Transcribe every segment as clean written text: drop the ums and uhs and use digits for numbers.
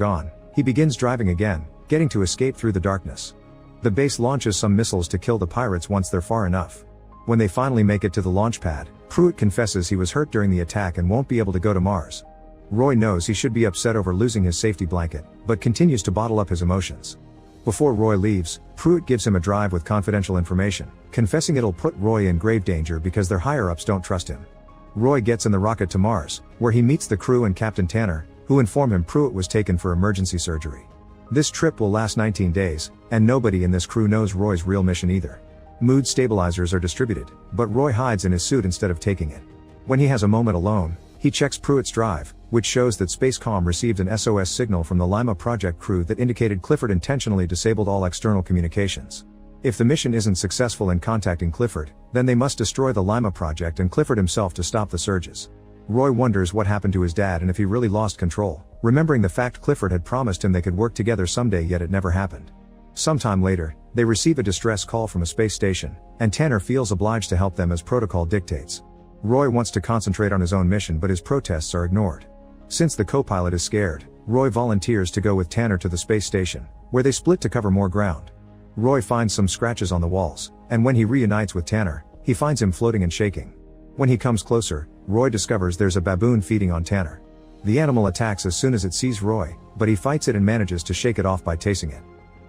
gone, he begins driving again, getting to escape through the darkness. The base launches some missiles to kill the pirates once they're far enough. When they finally make it to the launch pad, Pruitt confesses he was hurt during the attack and won't be able to go to Mars. Roy knows he should be upset over losing his safety blanket, but continues to bottle up his emotions. Before Roy leaves, Pruitt gives him a drive with confidential information, confessing it'll put Roy in grave danger because their higher-ups don't trust him. Roy gets in the rocket to Mars, where he meets the crew and Captain Tanner, who inform him Pruitt was taken for emergency surgery. This trip will last 19 days, and nobody in this crew knows Roy's real mission either. Mood stabilizers are distributed, but Roy hides in his suit instead of taking it. When he has a moment alone, he checks Pruitt's drive, which shows that Spacecom received an SOS signal from the Lima project crew that indicated Clifford intentionally disabled all external communications. If the mission isn't successful in contacting Clifford, then they must destroy the Lima project and Clifford himself to stop the surges. Roy wonders what happened to his dad and if he really lost control, remembering the fact Clifford had promised him they could work together someday, yet it never happened. Sometime later, they receive a distress call from a space station, and Tanner feels obliged to help them as protocol dictates. Roy wants to concentrate on his own mission, but his protests are ignored. Since the co-pilot is scared, Roy volunteers to go with Tanner to the space station, where they split to cover more ground. Roy finds some scratches on the walls, and when he reunites with Tanner, he finds him floating and shaking. When he comes closer, Roy discovers there's a baboon feeding on Tanner. The animal attacks as soon as it sees Roy, but he fights it and manages to shake it off by tasing it.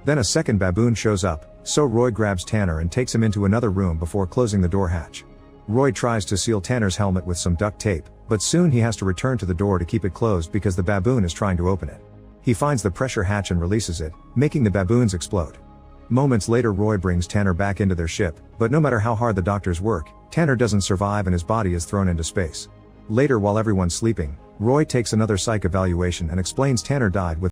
Then a second baboon shows up, so Roy grabs Tanner and takes him into another room before closing the door hatch. Roy tries to seal Tanner's helmet with some duct tape, but soon he has to return to the door to keep it closed because the baboon is trying to open it. He finds the pressure hatch and releases it, making the baboons explode. Moments later, Roy brings Tanner back into their ship, but no matter how hard the doctors work, Tanner doesn't survive and his body is thrown into space. Later, while everyone's sleeping, Roy takes another psych evaluation and explains Tanner died with